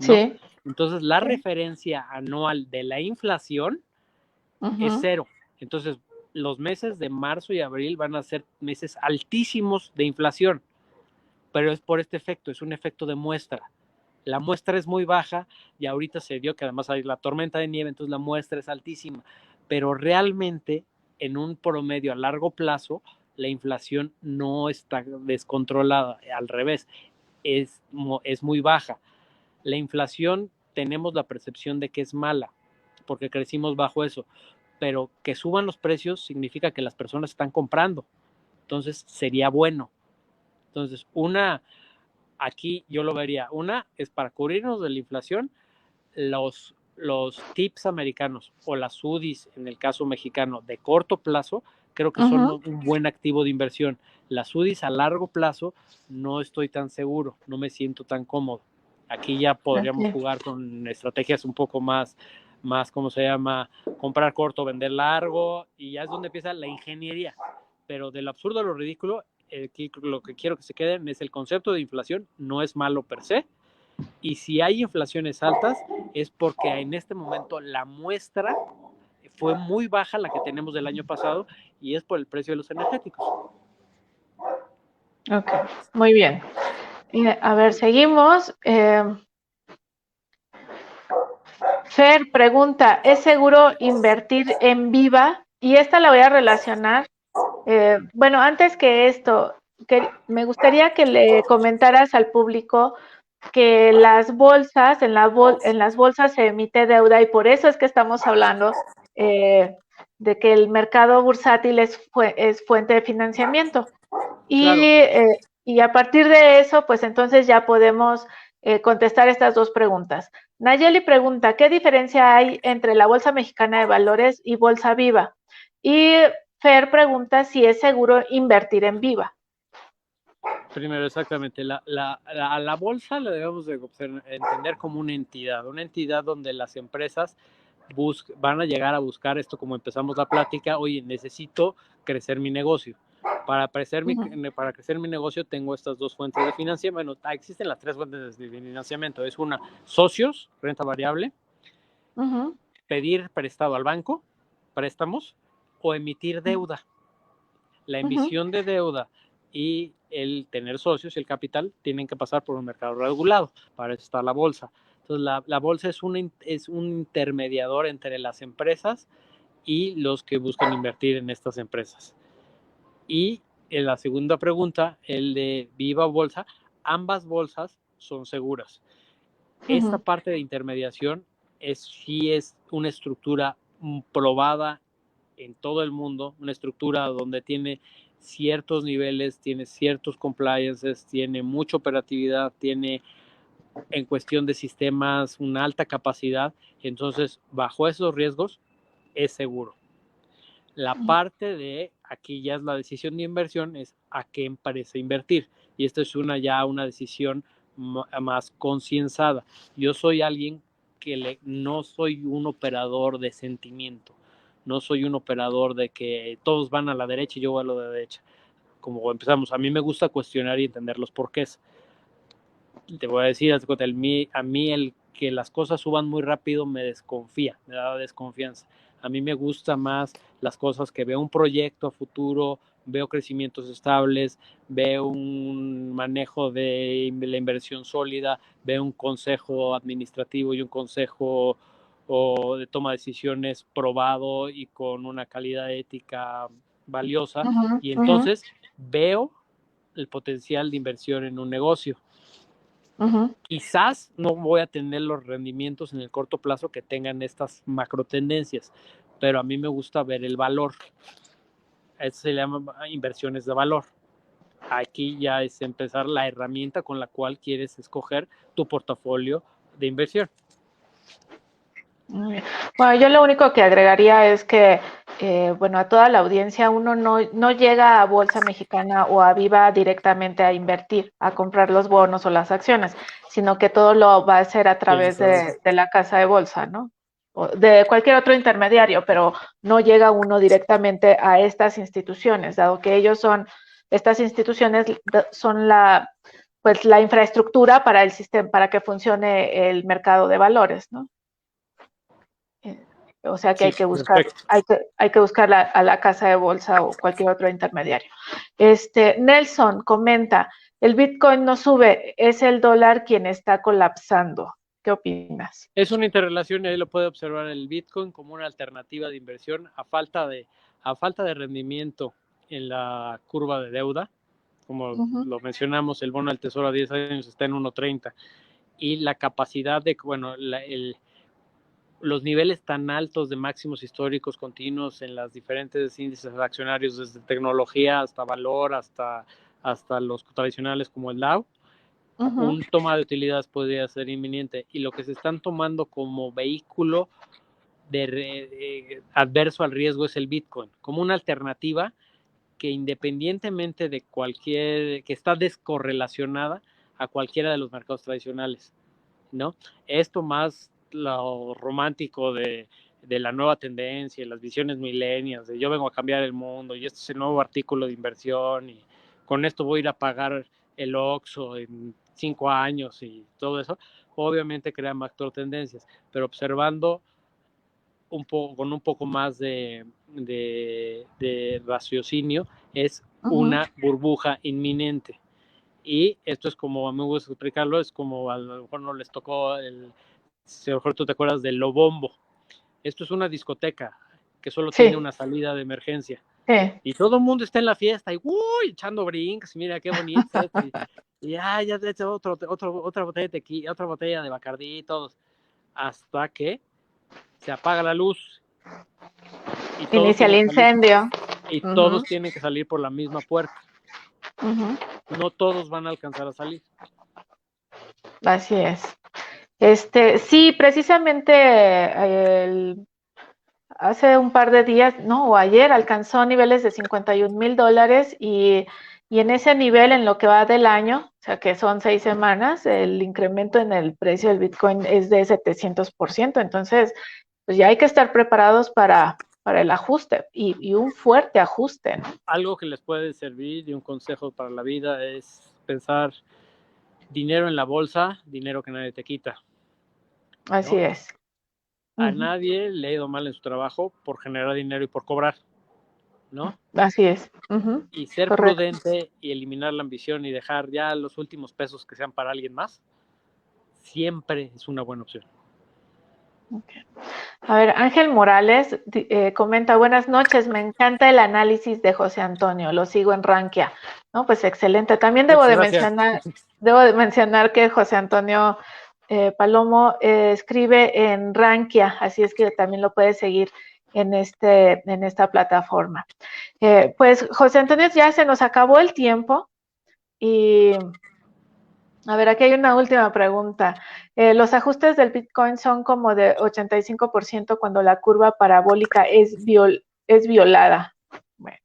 ¿no? Sí, Entonces, la sí. referencia anual de la inflación es Uh-huh. cero. Entonces, los meses de marzo y abril van a ser meses altísimos de inflación, pero es por este efecto, es un efecto de muestra. La muestra es muy baja y ahorita se vio que además hay la tormenta de nieve, entonces la muestra es altísima, pero realmente en un promedio a largo plazo la inflación no está descontrolada, al revés, es muy baja. La inflación tenemos la percepción de que es mala, porque crecimos bajo eso, pero que suban los precios significa que las personas están comprando, entonces sería bueno. Entonces, aquí yo lo vería, una es para cubrirnos de la inflación, los tips americanos o las UDIs, en el caso mexicano, de corto plazo, creo que son Uh-huh. un buen activo de inversión. Las UDIs a largo plazo no estoy tan seguro, no me siento tan cómodo. Aquí ya podríamos Okay. jugar con estrategias un poco más, ¿cómo se llama? Comprar corto, vender largo, y ya es donde empieza la ingeniería. Pero del absurdo a lo ridículo, lo que quiero que se queden es el concepto de inflación, no es malo per se, y si hay inflaciones altas es porque en este momento la muestra fue muy baja, la que tenemos del año pasado, y es por el precio de los energéticos. Ok, muy bien. A ver, seguimos. Fer pregunta, ¿es seguro invertir en Viva? Y esta la voy a relacionar. Bueno, antes que esto, me gustaría que le comentaras al público que las bolsas, en las bolsas se emite deuda y por eso es que estamos hablando de que el mercado bursátil es fuente de financiamiento. Claro, Y a partir de eso, pues entonces ya podemos contestar estas dos preguntas. Nayeli pregunta, ¿qué diferencia hay entre la Bolsa Mexicana de Valores y Bolsa Viva? Y Fer pregunta si es seguro invertir en Viva. primero exactamente, la bolsa la debemos de entender como una entidad donde las empresas van a llegar a buscar esto, como empezamos la plática, oye, necesito crecer mi negocio. Para crecer mi negocio tengo estas dos fuentes de financiamiento. Bueno, existen las tres fuentes de financiamiento. Es una, socios, renta variable, pedir prestado al banco, préstamos, o emitir deuda. La emisión de deuda y el tener socios y el capital tienen que pasar por un mercado regulado. Para eso está la bolsa. Entonces, la bolsa es un intermediador entre las empresas y los que buscan invertir en estas empresas. Y en la segunda pregunta, el de Viva Bolsa, ambas bolsas son seguras. Esta parte de intermediación sí es una estructura probada en todo el mundo, una estructura donde tiene ciertos niveles, tiene ciertos compliances, tiene mucha operatividad, tiene en cuestión de sistemas una alta capacidad, entonces bajo esos riesgos es seguro. La parte de aquí ya es la decisión de inversión, es a qué empresa invertir, y esto es ya una decisión más concienzada. Yo soy alguien que no soy un operador de sentimiento, no soy un operador de que todos van a la derecha y yo voy a la derecha. Como empezamos, a mí me gusta cuestionar y entender los porqués. te voy a decir, a mí el que las cosas suban muy rápido me desconfía, me da desconfianza. A mí me gusta más las cosas que veo un proyecto a futuro, veo crecimientos estables, veo un manejo de la inversión sólida, veo un consejo administrativo y un consejo o de toma de decisiones probado y con una calidad ética valiosa, y entonces veo el potencial de inversión en un negocio. Quizás no voy a tener los rendimientos en el corto plazo que tengan estas macro tendencias, pero a mí me gusta ver el valor. Eso se llama inversiones de valor. Aquí ya es empezar la herramienta con la cual quieres escoger tu portafolio de inversión. Bueno, yo lo único que agregaría es que, bueno, a toda la audiencia uno no llega a Bolsa Mexicana o a Viva directamente a invertir, a comprar los bonos o las acciones, sino que todo lo va a hacer a través de la casa de bolsa, ¿no? O de cualquier otro intermediario, pero no llega uno directamente a estas instituciones, dado que estas instituciones son pues la infraestructura para el sistema, para que funcione el mercado de valores, ¿no? O sea que sí, hay que buscar a la casa de bolsa o cualquier otro intermediario. Nelson comenta, el Bitcoin no sube, es el dólar quien está colapsando. ¿Qué opinas? Es una interrelación y ahí lo puede observar el Bitcoin como una alternativa de inversión a falta de rendimiento en la curva de deuda. Como lo mencionamos, el bono del tesoro a 10 años está en 1.30 y la capacidad de, bueno, los niveles tan altos de máximos históricos continuos en las diferentes índices accionarios, desde tecnología hasta valor, hasta los tradicionales como el Dow, un toma de utilidades podría ser inminente, y lo que se están tomando como vehículo adverso al riesgo es el Bitcoin, como una alternativa que independientemente de que está descorrelacionada a cualquiera de los mercados tradicionales, ¿no? Esto más lo romántico de la nueva tendencia, las visiones millennials, de yo vengo a cambiar el mundo y este es el nuevo artículo de inversión y con esto voy a ir a pagar el Oxxo en 5 años y todo eso, obviamente crea macro tendencias, pero observando con un poco más de raciocinio, es una burbuja inminente. Y esto es como, a mí me gusta explicarlo, es como a lo mejor no les tocó, a lo mejor tú te acuerdas del Lobombo. Esto es una discoteca que solo tiene una salida de emergencia. Y todo el mundo está en la fiesta y echando brincos, y mira qué bonito. y ya otra botella de tequila, otra botella de Bacardí, todos. Hasta que se apaga la luz. Y inicia el incendio. Y todos tienen que salir por la misma puerta. No todos van a alcanzar a salir. Así es. Sí, precisamente hace un par de días, no, o ayer alcanzó niveles de $51,000 y en ese nivel, en lo que va del año, o sea que son 6 semanas, el incremento en el precio del Bitcoin es de 700%. Entonces, pues ya hay que estar preparados para el ajuste y un fuerte ajuste, ¿no? Algo que les puede servir y un consejo para la vida es pensar dinero en la bolsa, dinero que nadie te quita, ¿no? Así es. A nadie le ha ido mal en su trabajo por generar dinero y por cobrar, ¿no? Así es. Y ser prudente y eliminar la ambición y dejar ya los últimos pesos que sean para alguien más, siempre es una buena opción. Okay. A ver, Ángel Morales comenta, buenas noches, me encanta el análisis de José Antonio, lo sigo en Rankia. No, pues excelente. También debo de mencionar que José Antonio Palomo escribe en Rankia, así es que también lo puedes seguir en esta plataforma. Pues José Antonio, ya se nos acabó el tiempo y a ver, aquí hay una última pregunta. Los ajustes del Bitcoin son como de 85% cuando la curva parabólica es violada. Bueno.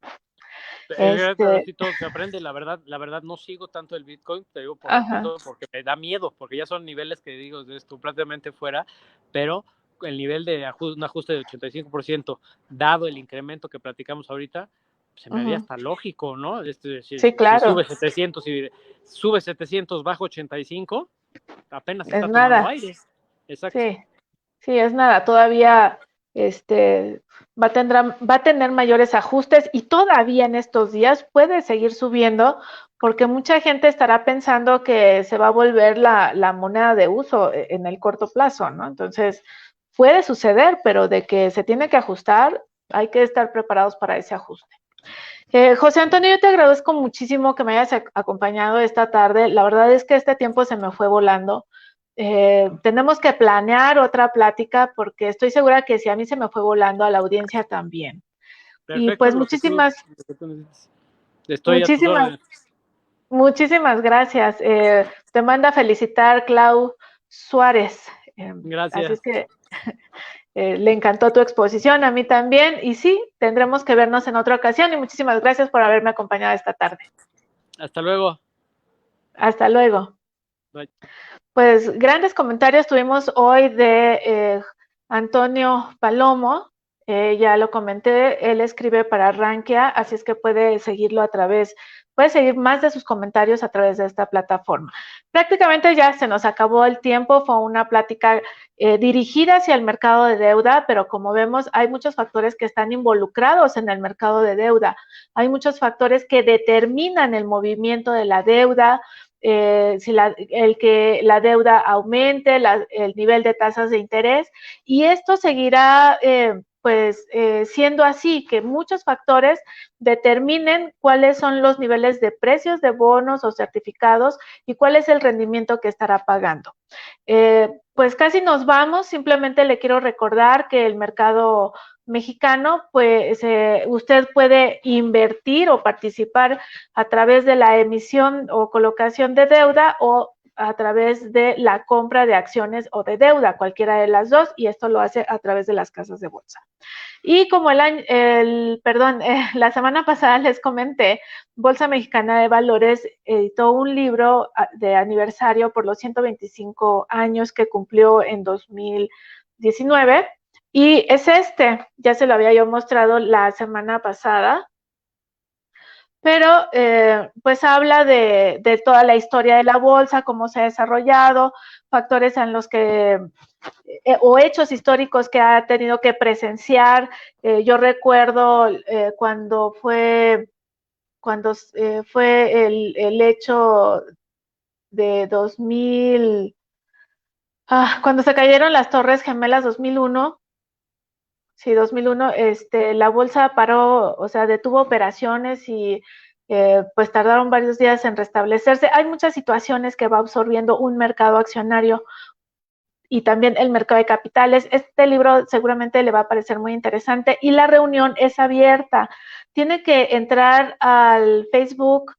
Así todo se aprende. La verdad no sigo tanto el Bitcoin, te digo porque me da miedo, porque ya son niveles que digo, es completamente fuera, pero el nivel de un ajuste de 85%, dado el incremento que platicamos ahorita, se me haría hasta lógico, ¿no? Sí, claro. Si sube 700, baja 85, apenas Es está tomando nada. aire. Exacto. Sí, sí, es nada. Todavía va a tener mayores ajustes y todavía en estos días puede seguir subiendo porque mucha gente estará pensando que se va a volver la moneda de uso en el corto plazo, ¿no? Entonces, puede suceder, pero de que se tiene que ajustar, hay que estar preparados para ese ajuste. José Antonio, yo te agradezco muchísimo que me hayas acompañado esta tarde. La verdad es que este tiempo se me fue volando. Tenemos que planear otra plática porque estoy segura que si a mí se me fue volando, a la audiencia también. Y Perfecto, pues lo que tú necesites. Estoy a tus órdenes. muchísimas gracias. Te manda a felicitar Clau Suárez. Así es Gracias. que le encantó tu exposición, a mí también. Y sí, tendremos que vernos en otra ocasión. Y muchísimas gracias por haberme acompañado esta tarde. Hasta luego. Hasta luego. Bye. Pues grandes comentarios tuvimos hoy de Antonio Palomo. Ya lo comenté, él escribe para Rankia, así es que puede seguirlo puede seguir más de sus comentarios a través de esta plataforma. Prácticamente ya se nos acabó el tiempo, fue una plática dirigida hacia el mercado de deuda, pero como vemos hay muchos factores que están involucrados en el mercado de deuda. Hay muchos factores que determinan el movimiento de la deuda, si el que la deuda aumente, el nivel de tasas de interés, y esto seguirá siendo así, que muchos factores determinen cuáles son los niveles de precios de bonos o certificados y cuál es el rendimiento que estará pagando. Pues casi nos vamos, simplemente le quiero recordar que el mercado mexicano, pues usted puede invertir o participar a través de la emisión o colocación de deuda o a través de la compra de acciones o de deuda, cualquiera de las dos, y esto lo hace a través de las casas de bolsa. Y como la semana pasada les comenté, Bolsa Mexicana de Valores editó un libro de aniversario por los 125 años que cumplió en 2019, y es ya se lo había yo mostrado la semana pasada, pero pues habla de toda la historia de la bolsa, cómo se ha desarrollado, factores en los que o hechos históricos que ha tenido que presenciar. Yo recuerdo cuando fue el hecho de 2000, cuando se cayeron las Torres Gemelas 2001. Sí, 2001, la bolsa paró, o sea, detuvo operaciones y pues tardaron varios días en restablecerse. Hay muchas situaciones que va absorbiendo un mercado accionario y también el mercado de capitales. Este libro seguramente le va a parecer muy interesante y la reunión es abierta. Tiene que entrar al Facebook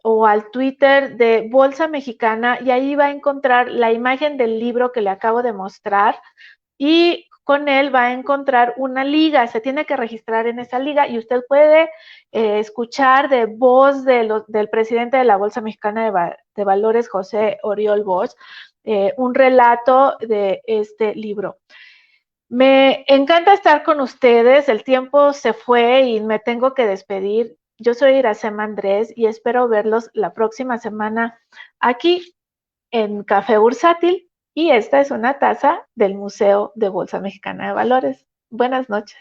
o al Twitter de Bolsa Mexicana y ahí va a encontrar la imagen del libro que le acabo de mostrar y con él va a encontrar una liga, se tiene que registrar en esa liga y usted puede escuchar de voz del presidente de la Bolsa Mexicana de Valores, José Oriol Bosch, un relato de este libro. Me encanta estar con ustedes, el tiempo se fue y me tengo que despedir. Yo soy Iracema Andrés y espero verlos la próxima semana aquí en Café Bursátil, y esta es una taza del Museo de Bolsa Mexicana de Valores. Buenas noches.